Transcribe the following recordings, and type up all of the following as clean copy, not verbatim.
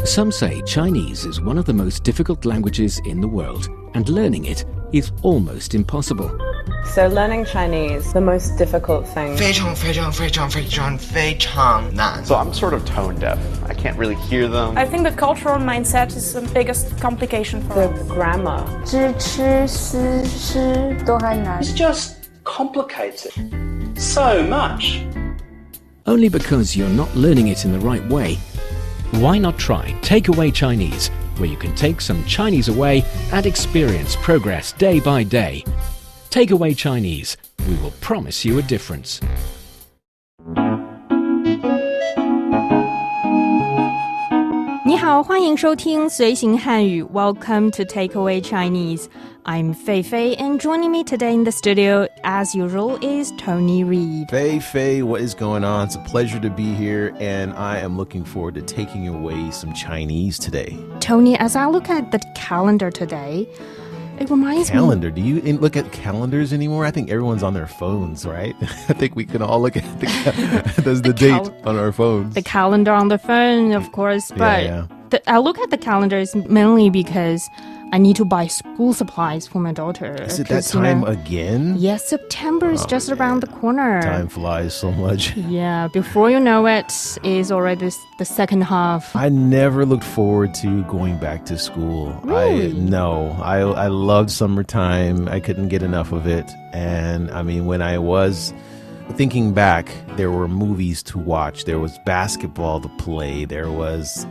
Some say Chinese is one of the most difficult languages in the world, and learning it is almost impossible. So learning Chinese, the most difficult thing. 非常非常非常非常非常难 So I'm sort of tone deaf. I can't really hear them. I think the cultural mindset is the biggest complication for The us. grammar. 知吃思诗都还难 It's just complicated so much. Only because you're not learning it in the right way. Why not try Takeaway Chinese, where you can take some Chinese away and experience progress day by day. Takeaway Chinese, we will promise you a difference. 你好，欢迎收听随行汉语 Welcome to Takeaway Chinese. I'm Fei Fei, and joining me today in the studio, as usual, is Tony Reed. Fei, what is going on? It's a pleasure to be here, and I am looking forward to taking away some Chinese today. Tony, as I look at the calendar today, it reminds Calendar? Do you look at calendars anymore? I think everyone's on their phones, right? I think we can all look at the date on our phones. The calendar on the phone, of course, but yeah. I look at the calendars mainly because I need to buy school supplies for my daughter. Is it that time again? Yes, September is just around the corner. Time flies so much. Yeah, before you know it, is already the second half. I never looked forward to going back to school. Really? I loved summertime. I couldn't get enough of it. And I mean, when I was thinking back, there were movies to watch. There was basketball to play. There was,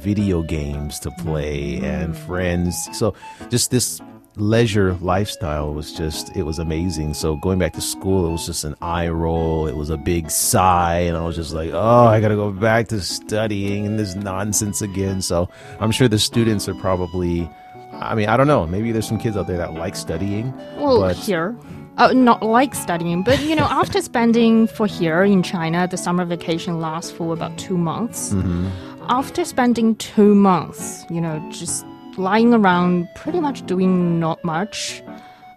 video games to play and friends. So just this leisure lifestyle it was amazing. So going back to school, it was just an eye roll. It was a big sigh. And I was just like, oh, I got to go back to studying and this nonsense again. So I'm sure the students are probably, I don't know. Maybe there's some kids out there that like studying. Well, here. Not like studying, but after spending for here in China, the summer vacation lasts for about 2 months. Mm-hmm. After spending 2 months, just lying around, pretty much doing not much,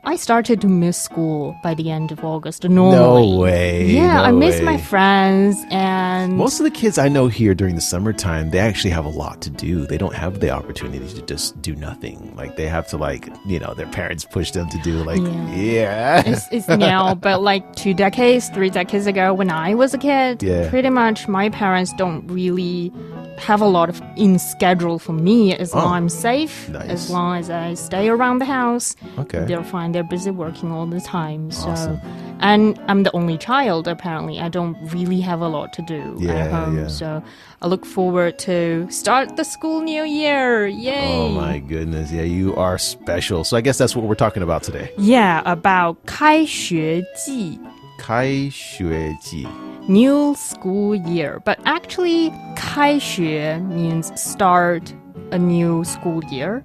I started to miss school by the end of August. Normally. No way. Yeah, I miss way. my friends and... Most of the kids I know here during the summertime, they actually have a lot to do. They don't have the opportunity to just do nothing. Like, they have to, their parents push them to do, It's now, but 2 decades, 3 decades ago, when I was a kid, pretty much my parents don't really have a lot of in schedule for me as long as I'm safe, as long as I stay around the house. Okay. They're fine. They're busy working all the time. So, awesome. And I'm the only child, apparently. I don't really have a lot to do at home. Yeah. So I look forward to start the school new year. Yay! Oh my goodness. Yeah, you are special. So I guess that's what we're talking about today. Yeah, about 开学季. 开学季. New school year. But actually, 开学 means start a new school year.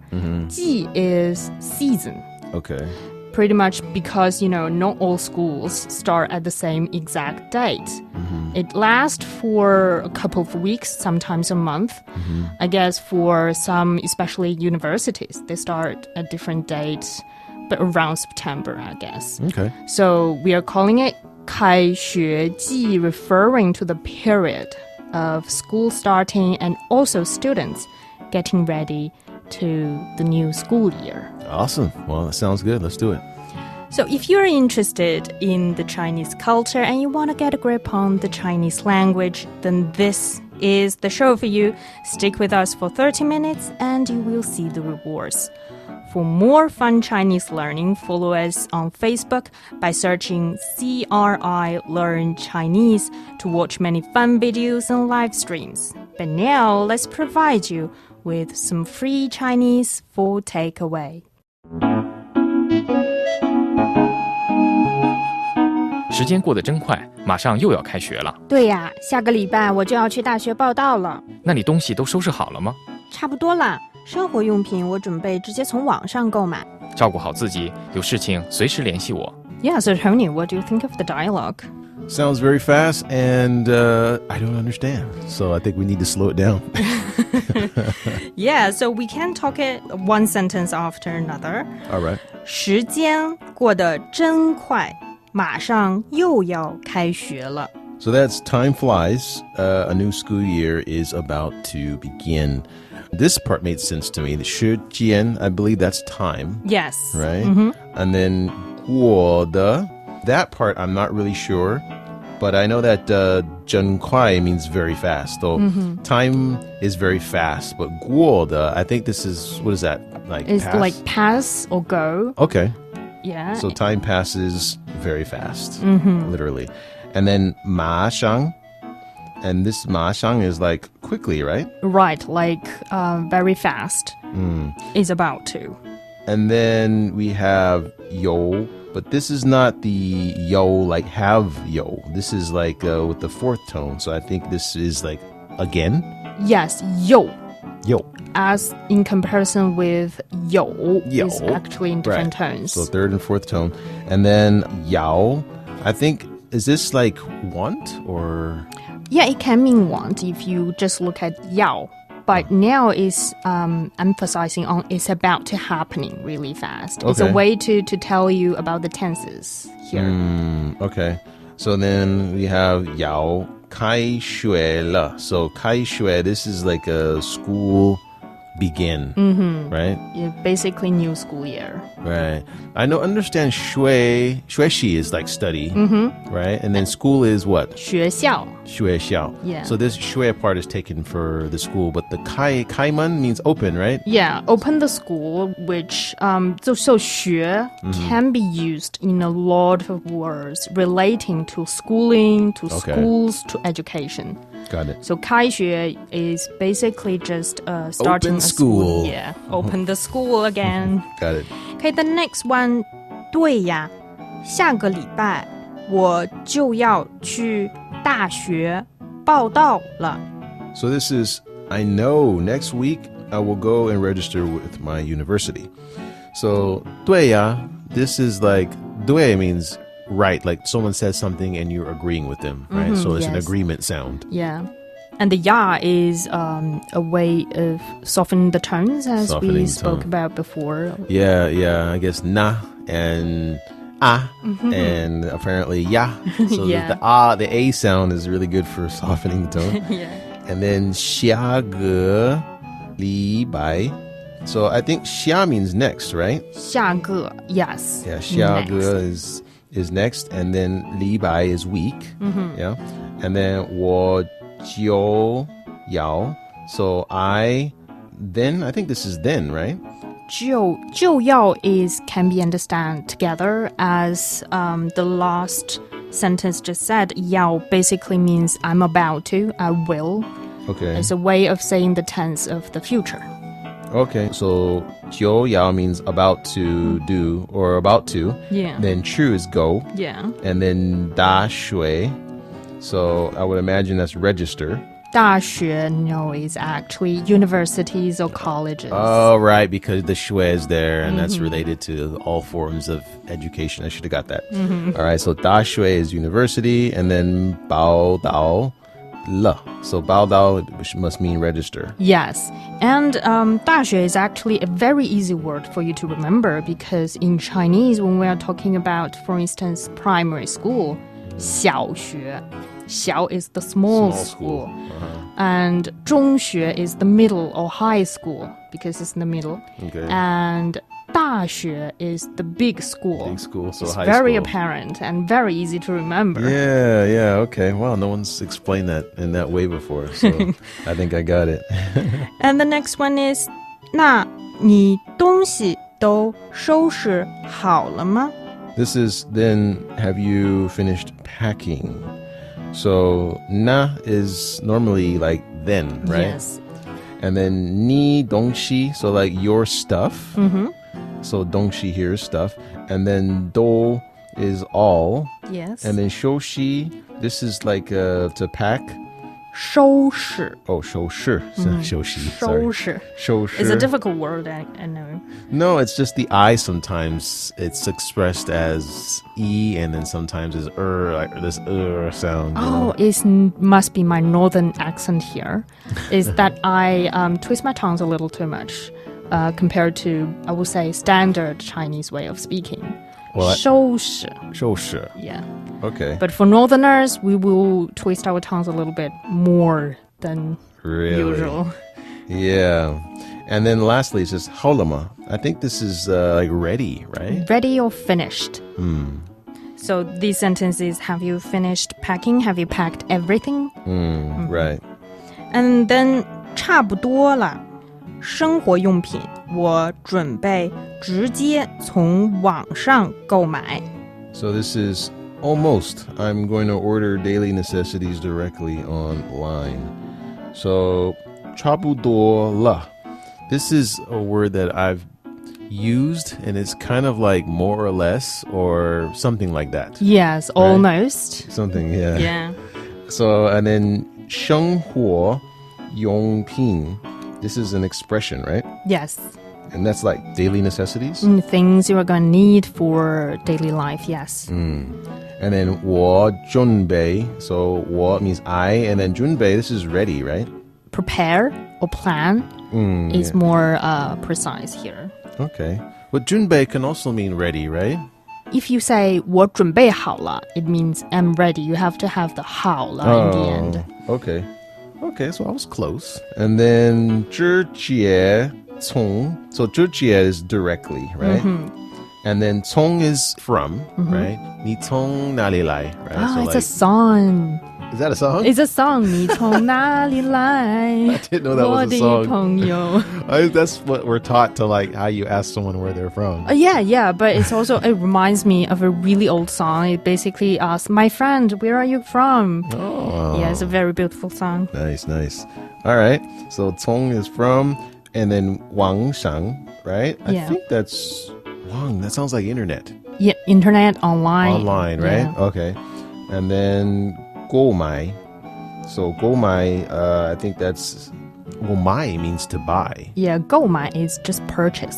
季 is season. Okay. Pretty much because, not all schools start at the same exact date. Mm-hmm. It lasts for a couple of weeks, sometimes a month. Mm-hmm. I guess for some, especially universities, they start at different dates, but around September, I guess. Okay. So we are calling it 开学季, referring to the period of school starting and also students getting ready to the new school year. Awesome. Well, that sounds good. Let's do it. So if you're interested in the Chinese culture and you want to get a grip on the Chinese language, then this is the show for you. Stick with us for 30 minutes and you will see the rewards. For more fun Chinese learning, follow us on Facebook by searching CRI Learn Chinese to watch many fun videos and live streams. But now, let's provide you with some free Chinese for takeaway. 时间过得真快，马上又要开学了。对呀，下个礼拜我就要去大学报到了。那你东西都收拾好了吗？差不多啦，生活用品我准备直接从网上购买。照顾好自己，有事情随时联系我。Yeah, so Tony, what do you think of the dialogue? Sounds very fast, and I don't understand. So I think we need to slow it down. Yeah, so we can talk it one sentence after another. All right. 时间过得真快，马上又要开学了。So that's time flies. A new school year is about to begin. This part made sense to me. The 时间, I believe that's time. Yes. Right? And then 过的, that part I'm not really sure. But I know that 真快 means very fast. So time is very fast. But 过的, I think this is, what is that? Like It's pass? like pass or go. Okay. Yeah. So time passes very fast, literally. And then 马上, and this 马上 is like quickly, right? Right, like very fast. Is about to. And then we have 有, but this is not the 有 like have 有. This is like with the fourth tone. So I think this is like again. Yes, 有. 有. As in comparison with 有 有. is actually in different tones. So third and fourth tone. And then 要, I think, is this like want or? Yeah, it can mean want if you just look at 要. But now is emphasizing on it's about to happening really fast. It's a Okay. way to tell you about the tenses here. Okay. So then we have 要开学了. So 开学, this is like a school begin, right? Yeah, basically new school year. Right. I know, understand 学习 is like study, right? And then school is what? 学校. 学校. Yeah. So this 学 part is taken for the school, but the 开门 means open, right? Yeah, open the school, which so 学 can be used in a lot of words relating to schooling, to Okay. schools, to education. Got it. So 开学 is basically just starting Open a school. Yeah, open the school again. Got it. Okay, the next one, 对呀，下个礼拜我就要去大学报到了。 So this is, I know next week I will go and register with my university. So 对呀, this is like, 对 means right, like someone says something and you're agreeing with them, right? So it's an yes. agreement sound. Yeah. And the ya is a way of softening the tones as Softening we the spoke tone. about before. Yeah, I guess na and and apparently ya. So Yeah. the a sound is really good for softening the tone. Yeah. And then 下个礼拜. So I think 下 means next, right? 下个 yes. Yeah, 下个 Next. is next, and then 礼拜 is week. Yeah. And then 我就要. So I think this is then, right? 就要 is can be understood together as the last sentence just said. 要 basically means I'm about to, I will. Okay. It's a way of saying the tense of the future. Okay. So 就要 means about to do or about to. Yeah. Then 去 is go. Yeah. And then 大学. So I would imagine that's register. 大学 no is actually universities or colleges. Oh, right, because the 学 is there, and that's related to all forms of education. I should have got that. All right, so 大学 is university, and then 报到了. So 报到 must mean register. Yes, and 大学 is actually a very easy word for you to remember because in Chinese, when we are talking about, for instance, primary school, 小学, 小 is the small school. And 中学 is the middle or high school because it's in the middle. Okay. And 大学 is the big school. Big school, so it's high very school. apparent and very easy to remember. Yeah, okay. Wow, no one's explained that in that way before, so I think I got it. And the next one is 那你东西都收拾好了吗? This is then, have you finished packing? So, na is normally like then, right? Yes. And then ni dongxi, so like your stuff. So dongxi here is stuff. And then do is all. Yes. And then shoshi, this is like to pack. 收拾. Oh, 收拾. Shoshi. Sorry. 收拾. 收拾. It's a difficult word, I know. No, it's just the I sometimes. It's expressed as E and then sometimes as like this sound. You know? Oh, it must be my northern accent here. Is that I twist my tongues a little too much compared to, I would say, standard Chinese way of speaking. Well, 收拾. 收拾. Yeah. Okay. But for Northerners, we will twist our tongues a little bit more than usual. Yeah. And then lastly, it says holama. I think this is like ready, right? Ready or finished. So these sentences, have you finished packing? Have you packed everything? Right. And then 差不多了。生活用品我准备直接从网上购买。So this is almost. I'm going to order daily necessities directly online. So 差不多了. This is a word that I've used, and it's kind of like more or less or something like that. Yes, almost. Right? Something, yeah. Yeah. So, and then 生活用品. This is an expression, right? Yes. And that's like daily necessities? Things you are going to need for daily life, yes. And then 我准备. So 我 means I, and then 准备, this is ready, right? Prepare or plan is more precise here. Okay. But 准备 can also mean ready, right? If you say 我准备好了, it means I'm ready. You have to have the 好了in the end. Okay. Okay, so I was close. And then 直接从. So 直接 is directly, right? And then 从 is from, right? 你从哪里来, right? Ah, so it's a song. Is that a song? It's a song. 你从哪里来? I didn't know that was a song. 我的朋友. That's what we're taught to, like, how you ask someone where they're from. Yeah, but it's also, it reminds me of a really old song. It basically asks, my friend, where are you from? Oh. Yeah, it's a very beautiful song. Nice. All right. So 从 is from, and then 网上, right? Yeah. I think that's 网. That sounds like internet. Yeah, internet, online. Online, right? Yeah. Okay. And then 购买. So 购买, I think that's 买 means to buy. Yeah, 购买 is just purchase.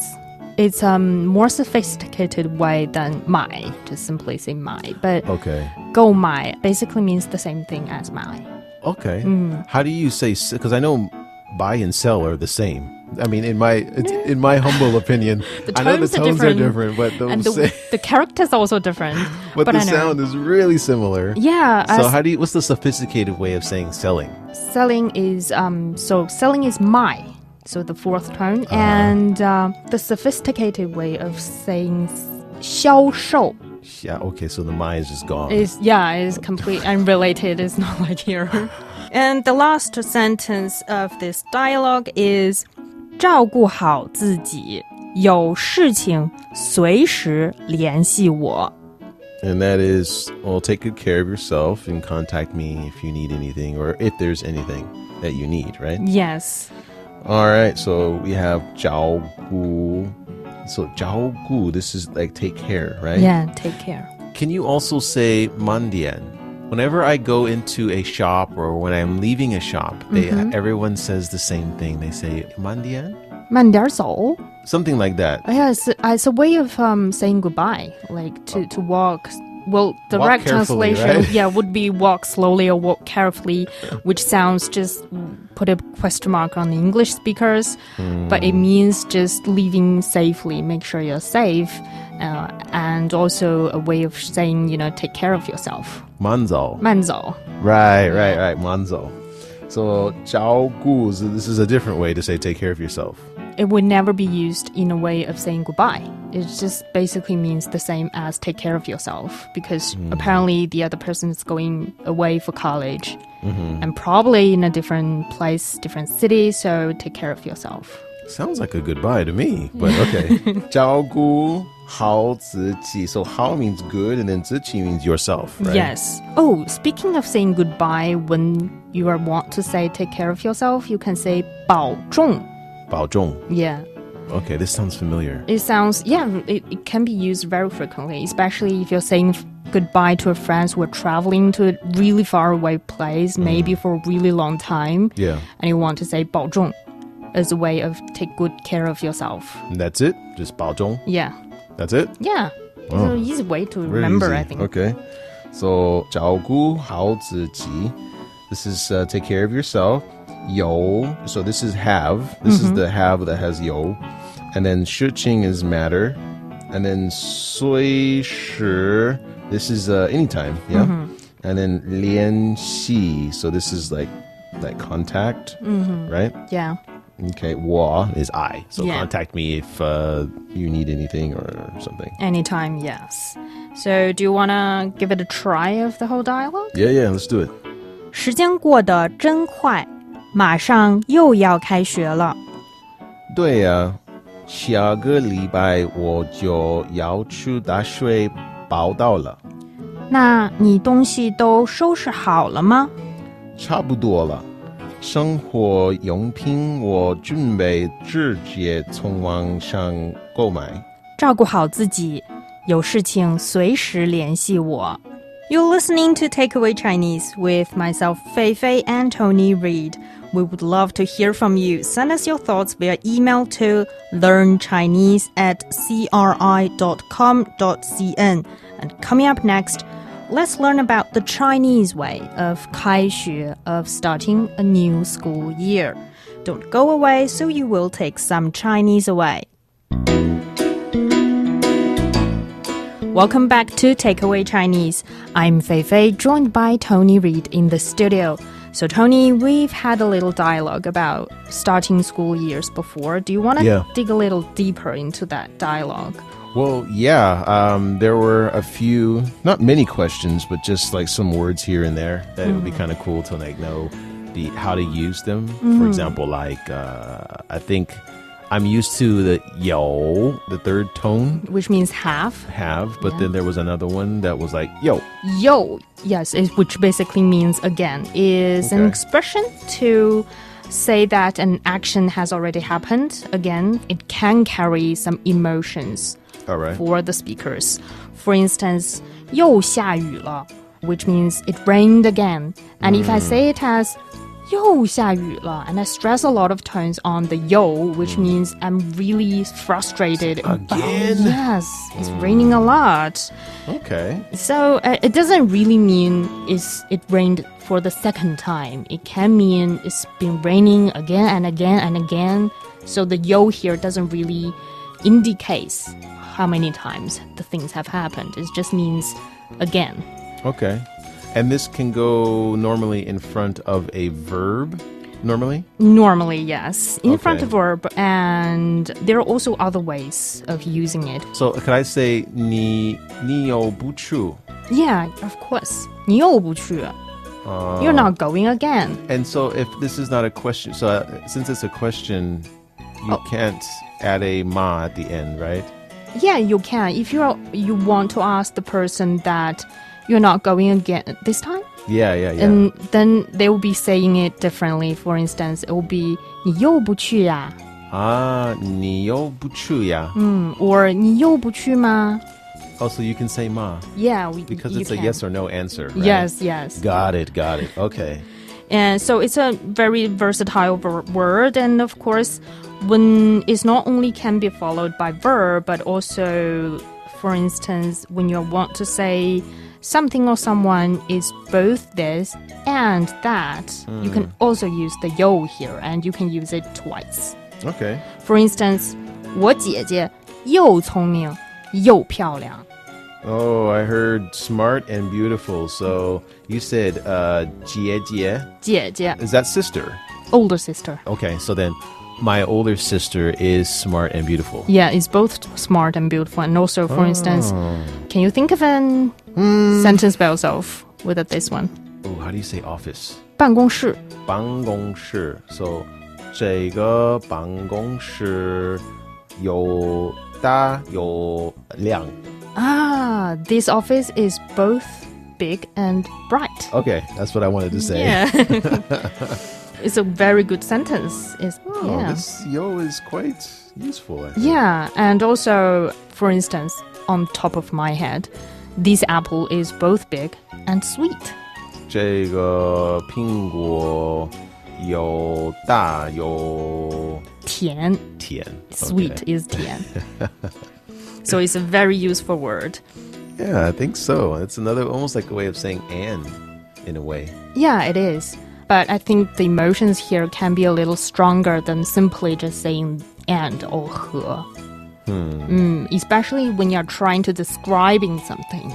It's a more sophisticated way than 买, to simply say 买. But Okay. 购买 basically means the same thing as 买. Okay. How do you say, because I know buy and sell are the same. I mean, in my humble opinion, I know the tones are different, but the characters are also different. but the sound is really similar. Yeah. So what's the sophisticated way of saying selling? Selling is selling is 卖, so the fourth tone, and the sophisticated way of saying 销售. Yeah, okay, so the my is just gone. Is complete unrelated. It's not like here. And the last sentence of this dialogue is 照顾好自己，有事情随时联系我。 And that is, well, take good care of yourself and contact me if you need anything or if there's anything that you need, right? Yes. All right, so we have 照顾. So 照顾, this is like take care, right? Yeah, take care. Can you also say 慢点? Whenever I go into a shop or when I'm leaving a shop, everyone says the same thing. They say 慢点? 慢点走. Something like that. Yeah, it's a way of saying goodbye, like to walk. Well, the Walk direct carefully, translation, right? yeah, would be walk slowly or walk carefully, which sounds just put a question mark on the English speakers, but it means just leaving safely, make sure you're safe, and also a way of saying, take care of yourself. 慢走. 慢走. Right. 慢走. So 照顾, this is a different way to say take care of yourself. It would never be used in a way of saying goodbye. It just basically means the same as take care of yourself, because apparently the other person is going away for college and probably in a different place, different city, so take care of yourself. Sounds like a goodbye to me, but okay. 照顾好自己. So 好 means good, and then 自己 means yourself, right? Yes. Oh, speaking of saying goodbye, when you want to say take care of yourself, you can say 保重. 保重. Yeah. Okay, this sounds familiar. It sounds, it can be used very frequently, especially if you're saying goodbye to a friend who are traveling to a really far away place, maybe for a really long time. Yeah. And you want to say 保重 as a way of take good care of yourself. And that's it? Just 保重? Yeah. That's it? Yeah. It's an easy way to Very remember, easy. I think. Okay. So 照顾好自己. This is take care of yourself. 有. So this is have. This is the have that has 有. And then 事情 is matter. And then 随时 This is anytime, yeah? And then 联系, so this is like contact, right? Yeah. Okay, 我 is I. So Yeah. contact me if you need anything or something. Anytime, yes. So do you want to give it a try of the whole dialogue? Yeah, let's do it. 时间过得真快，马上又要开学了。对呀，下个礼拜我就要去大学报到了。那你东西都收拾好了吗？差不多了。生活用品我准备直接从网上购买。照顾好自己，有事情随时联系我。You're listening to Takeaway Chinese with myself, Fei Fei, and Tony Reid. We would love to hear from you. Send us your thoughts via email to learnchinese@cri.com.cn. And coming up next, let's learn about the Chinese way of 开学, of starting a new school year. Don't go away, so you will take some Chinese away. Welcome back to Takeaway Chinese. I'm Fei Fei, joined by Tony Reid in the studio. So, Tony, we've had a little dialogue about starting school years before. Do you want to dig a little deeper into that dialogue? Well, yeah, there were a few, not many questions, but just like some words here and there that it would be kind of cool to like know how to use them. For example, like I think I'm used to the 有, the third tone. Which means have. But then there was another one that was like yo. Yo, yes, which basically means again, is an expression to say that an action has already happened. Again, it can carry some emotions. All right. For the speakers. For instance, 又下雨了, which means it rained again. And if I say it as 又下雨了, and I stress a lot of tones on the 又, which means I'm really frustrated. Again? Yes, it's raining a lot. Okay. So it doesn't really mean it rained for the second time. It can mean it's been raining again and again and again. So the 又 here doesn't really indicate how many times the things have happened. It just means again. Okay. And this can go normally in front of a verb, normally? Normally, yes. In front of verb, and there are also other ways of using it. So could I say 你有不去? Yeah, of course. 你又不去. You're not going again. And so if this is not a question, so since it's a question, you can't add a ma at the end, right? Yeah, you can. If you want to ask the person that you're not going again this time? Yeah. And then they will be saying it differently. For instance, it will be 你又不去呀? 你又不去呀? Or 你又不去吗? Oh, so you can say ma. Yeah, because it's a yes or no answer, right? Yes. Got it. Okay. And so it's a very versatile word, and of course, when it's not only can be followed by verb, but also, for instance, when you want to say something or someone is both this and that, you can also use the 又 here, and you can use it twice. Okay. For instance, 我姐姐又聪明又漂亮. Oh, I heard smart and beautiful. So you said 姐姐. 姐姐. Is that sister? Older sister. Okay, so then my older sister is smart and beautiful. Yeah, it's both smart and beautiful. And also, for instance, can you think of a sentence by yourself with this one? Oh, how do you say office? 办公室. 办公室. So 这个办公室有大有亮. This office is both big and bright. Okay, that's what I wanted to say. Yeah. It's a very good sentence. This yo is quite useful, I think. Yeah, and also, for instance, on top of my head, this apple is both big and sweet. 这个苹果有大有甜. Sweet is 甜. So it's a very useful word. Yeah, I think so. It's another, almost like a way of saying and, in a way. Yeah, it is. But I think the emotions here can be a little stronger than simply just saying and or 和. Especially when you're trying to describing something.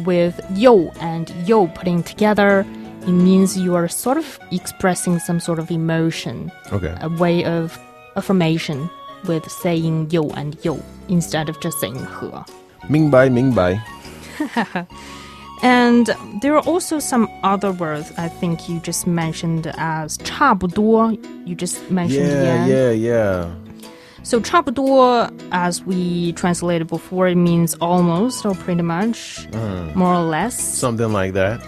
with 又 and 又 putting together, it means you are sort of expressing some sort of emotion. Okay. A way of affirmation with saying 又 and 又 instead of just saying 和. 明白明白. And there are also some other words I think you just mentioned as 差不多. You just mentioned Yeah. So 差不多, as we translated before, it means almost or pretty much, more or less. Something like that.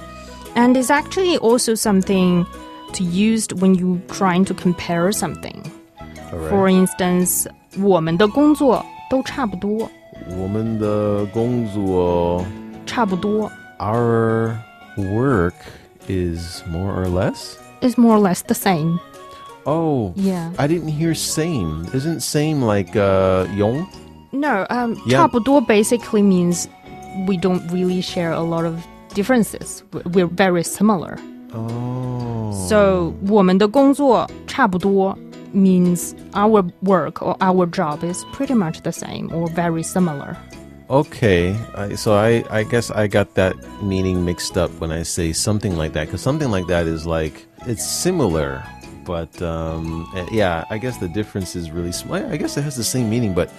And it's actually also something to use when you're trying to compare something. All right. For instance, 我们的工作都差不多。我们的工作差不多。Our work is more or less? It's more or less the same. Oh, yeah. I didn't hear same. Isn't same like 用? No, 差不多 basically means we don't really share a lot of differences. We're very similar. Oh. So 我们的工作差不多 means our work or our job is pretty much the same or very similar. Okay, so I guess I got that meaning mixed up when I say something like that, because something like that is like, it's similar, but yeah, I guess the difference is really small. I guess it has the same meaning, but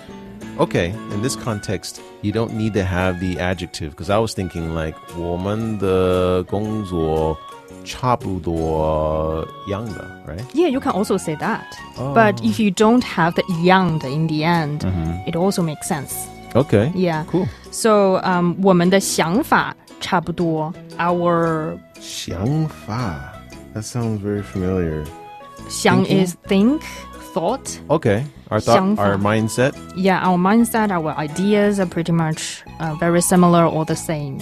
okay, in this context, you don't need to have the adjective, because I was thinking like, 我们的工作差不多样的, right? Yeah, you can also say that. But if you don't have the 样的 in the end, it also makes sense. Okay. Yeah. Cool. So, 我们的想法差不多. Our 想法. That sounds very familiar. 想 is think, thought. Okay. Our thought, 想法. our mindset. Yeah, our mindset, our ideas are pretty much very similar or the same.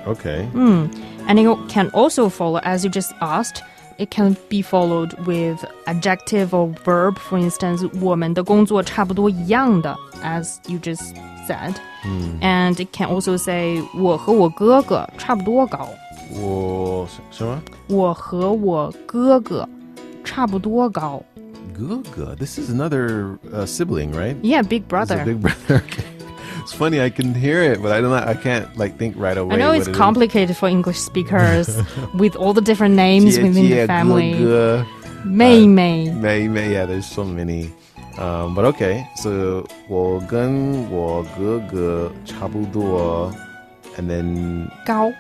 Okay. And it can also follow, as you just asked, it can be followed with adjective or verb. For instance, 我们的工作差不多一样的, as you just said. And it can also say 我和我哥哥差不多高。什么？我和我哥哥差不多高。哥哥, this is another sibling, right? Yeah, big brother. It's a big brother. Okay. It's funny, I can hear it, but I can't like think right away. I know it's complicated for English speakers with all the different names within the family. 妹妹, yeah, there's so many. But okay, so 我跟我哥哥差不多, and then 高.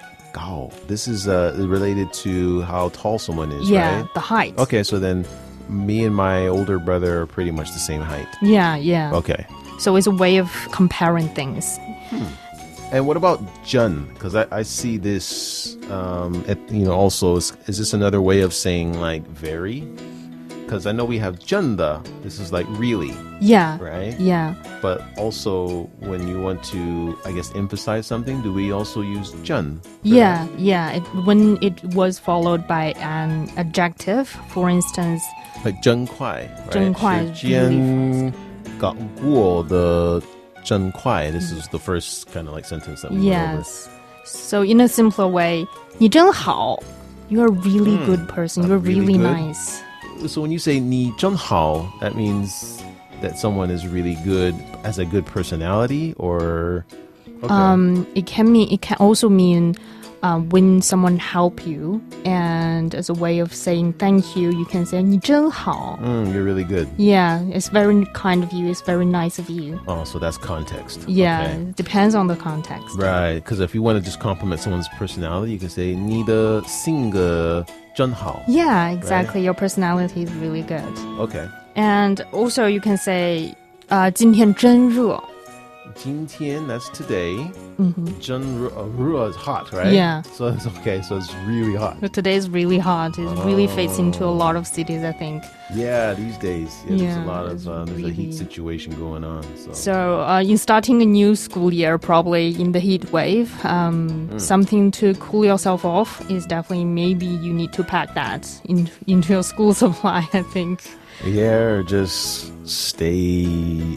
This is related to how tall someone is, yeah, right? The height. Okay, so then me and my older brother are pretty much the same height. Yeah. Okay. So it's a way of comparing things. And what about Jun? Because I see this, also, is this another way of saying like very? Because I know we have Junda. This is like really. Yeah. Right? Yeah. But also when you want to, I guess, emphasize something, do we also use Jun? Yeah. When it was followed by an adjective, for instance. Like 真快, right? 真快, 时间赶过的真快. This is the first kind of like sentence that we went over. Yes. So in a simpler way, 你真好. You're a really good person. You're really nice. So when you say 你真好, that means that someone is really good, has a good personality, or okay. It can also mean when someone help you, and as a way of saying thank you, you can say 你真好. You're really good. Yeah, it's very kind of you. It's very nice of you. Oh, so that's context. Yeah, okay. It depends on the context. Right, because if you want to just compliment someone's personality, you can say 你的性格真好. Yeah, exactly. Right? Your personality is really good. Okay. And also you can say 今天真热. 今天, that's today. 真热 is hot, right? Yeah. So it's okay. So it's really hot. But today is really hot. It really fits into a lot of cities, I think. Yeah, these days. Yeah, there's a lot of there's really... a heat situation going on. So in starting a new school year, probably in the heat wave, something to cool yourself off is definitely maybe you need to pack that into your school supply, I think. Yeah, or just stay,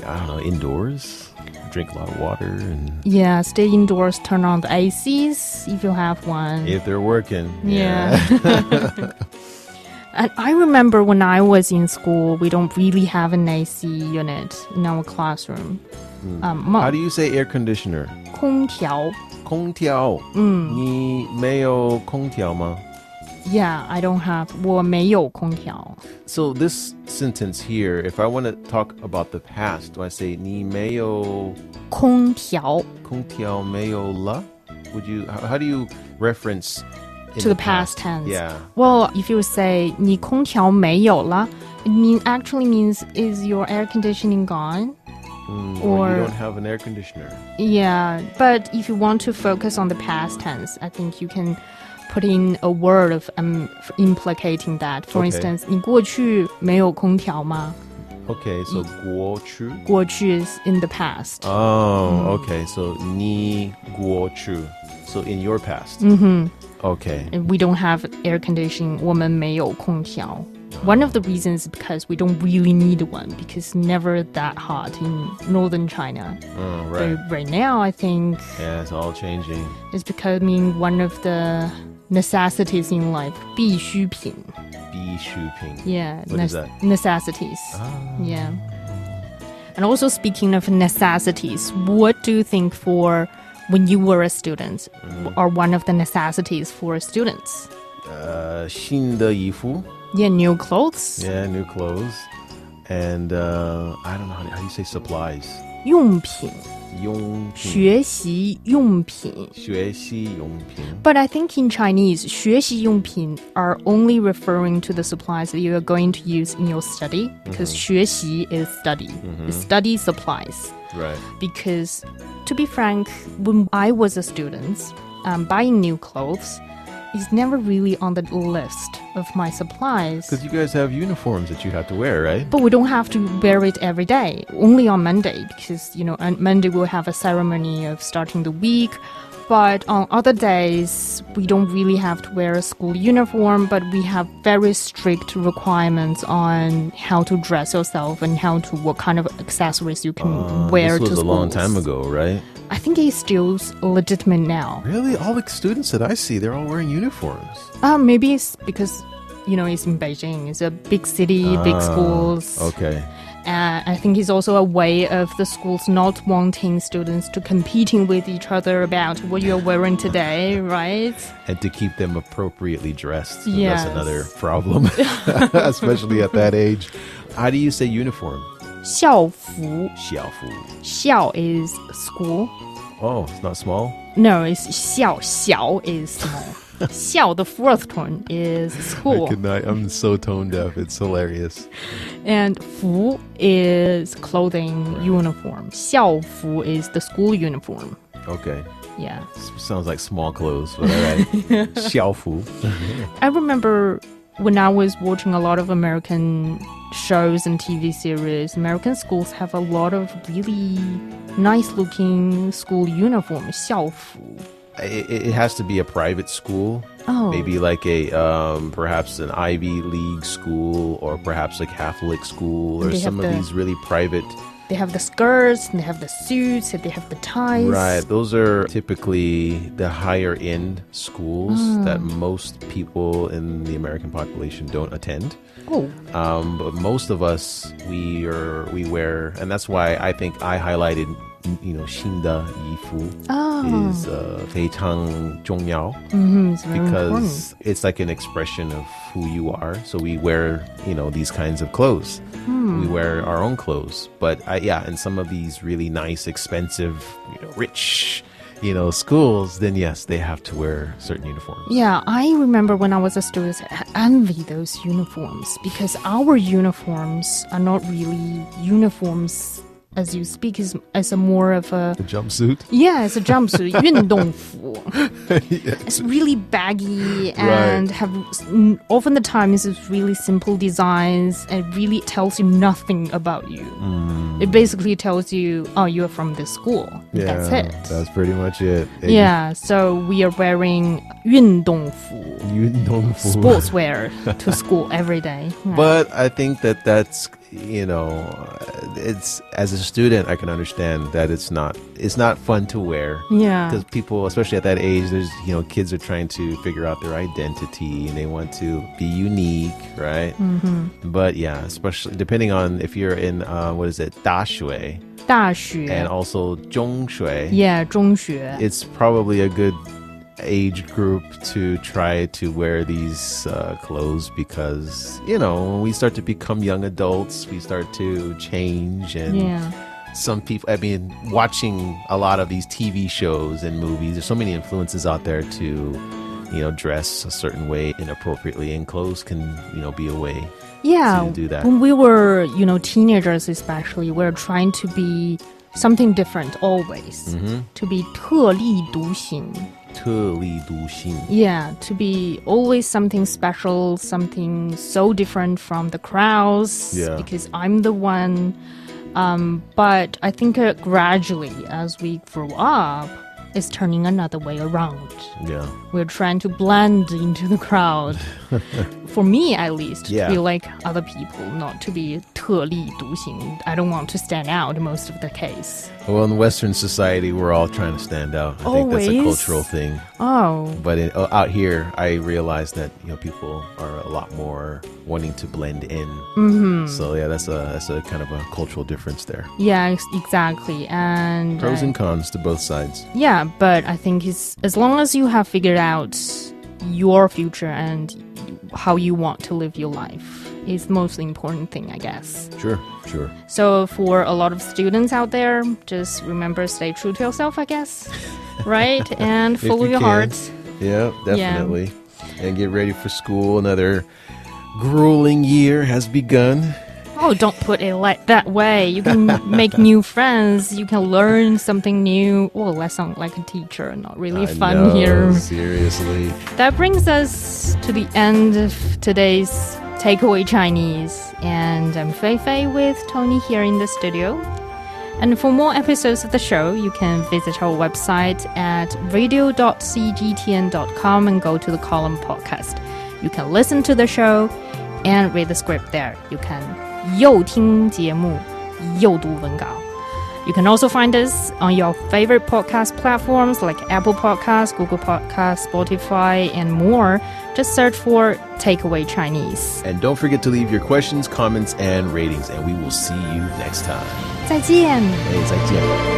I don't know, indoors. Drink a lot of water and stay indoors, turn on the ACs if you have one. If they're working. Yeah. And I remember when I was in school, we don't really have an AC unit in our classroom. How do you say air conditioner? 空调.空调. 你没有空调吗? Yeah, I don't have. 我没有空调. So this sentence here, if I want to talk about the past, do I say 你没有空调空调没有了? How do you reference in to the past tense? Yeah. Well, if you say 你空调没有了, it actually means is your air conditioning gone? Or you don't have an air conditioner. Yeah, but if you want to focus on the past tense, I think you can put in a word of implicating that. For instance, 你过去没有空调吗? Okay, so 过去? 过去 is in the past. Oh, okay. So 你过去. So in your past. Okay. We don't have air conditioning. 我们没有空调. One of the reasons is because we don't really need one because never that hot in northern China. Right. But right now, I think Yeah, it's all changing. it's becoming one of the necessities in life. 必需品. 必需品. Yeah. What is that? Necessities. Yeah. And also speaking of necessities, what do you think for when you were a student are one of the necessities for students? 新的衣服. Yeah, new clothes. Yeah, new clothes. And I don't know, how do you say supplies? 用品.用品.学习用品.学习用品. But I think in Chinese, 学习用品 are only referring to the supplies that you are going to use in your study because 学习 is study. It's study supplies. Right. Because to be frank, when I was a student, buying new clothes is never really on the list of my supplies. Because you guys have uniforms that you have to wear, right? But we don't have to wear it every day, only on Monday, because, on Monday we'll have a ceremony of starting the week. But on other days, we don't really have to wear a school uniform, but we have very strict requirements on how to dress yourself and what kind of accessories you can wear to This was a long schools. time ago, right? I think it's still legitimate now. Really? All the students that I see, they're all wearing uniforms. Maybe it's because, it's in Beijing. It's a big city, big schools. Okay. I think it's also a way of the schools not wanting students to competing with each other about what you're wearing today, right? And to keep them appropriately dressed. So Yes. That's another problem, especially at that age. How do you say uniform? 校服.校服. 校 is school. Oh, it's not small? No, it's 校. 小 is small. 校, the fourth tone, is school. I'm so tone deaf. It's hilarious. And 服 is clothing, uniform. 校服 is the school uniform. Okay. Yeah. Sounds like small clothes, but all right. 校服. I remember when I was watching a lot of American shows and TV series, American schools have a lot of really nice-looking school uniforms, 校服. It has to be a private school. Oh. Maybe like a perhaps an Ivy League school or perhaps a Catholic school or They some have of the- these really private. They have the skirts, and they have the suits, and they have the ties. Right. Those are typically the higher end schools that most people in the American population don't attend. Oh. But most of us, we wear, and that's why I think I highlighted, 新的衣服 is 非常重要 It's very important. because it's like an expression of who you are. So we wear, these kinds of clothes. We wear our own clothes. But in some of these really nice, expensive, rich, schools, then yes, they have to wear certain uniforms. Yeah, I remember when I was a student, I envy those uniforms because our uniforms are not really uniforms as you speak, as a more of a... A jumpsuit? Yeah, it's a jumpsuit, 运动服. Yes. It's really baggy and often the times it's really simple designs and it really tells you nothing about you. It basically tells you, oh, you're from this school. That's it. That's pretty much it. Yeah, so we are wearing 运动服. Sportswear. Sportswear to school every day. Yeah. But I think that's it's, as a student, I can understand that it's not fun to wear. Yeah. Because people, especially at that age, there's, kids are trying to figure out their identity and they want to be unique, right? Mm-hmm. But yeah, especially depending on if you're in, 大学 大学 and also 中学. Yeah, 中学 It's probably a good age group to try to wear these clothes because, when we start to become young adults, we start to change. And some people, watching a lot of these TV shows and movies, there's so many influences out there to, dress a certain way inappropriately, and clothes can, be a way to do that. When we were, teenagers especially, we're trying to be something different always. Mm-hmm. To be 特立独行. 特立独行. Yeah, to be always something special, something so different from the crowds. Yeah. Because I'm the one. But I think gradually, as we grow up, it's turning another way around. Yeah. We're trying to blend into the crowd. For me, at least, to be like other people, not to be 特立独行. I don't want to stand out most of the case. Well, in Western society, we're all trying to stand out. I think that's a cultural thing. Oh. But out here, I realize that people are a lot more wanting to blend in. Mm-hmm. So yeah, that's a kind of a cultural difference there. Yeah, exactly. And pros and cons to both sides. Yeah, but I think it's, as long as you have figured out your future and how you want to live your life, is the most important thing, I guess. Sure. So for a lot of students out there, just remember, stay true to yourself, I guess. Right? And follow your heart. Yeah, definitely. Yeah. And get ready for school. Another grueling year has begun. Oh, don't put it like that way. You can make new friends. You can learn something new. Oh, that sounds like a teacher. Not really fun here. Seriously. That brings us to the end of today's Takeaway Chinese. And I'm Fei Fei with Tony here in the studio. And for more episodes of the show, you can visit our website at radio.cgtn.com and go to the column podcast. You can listen to the show and read the script there. You can 又听节目又读文稿. You can also find us on your favorite podcast platforms like Apple Podcasts, Google Podcasts, Spotify, and more. Just search for Takeaway Chinese. And don't forget to leave your questions, comments, and ratings. And we will see you next time. 再见. Hey, 再见.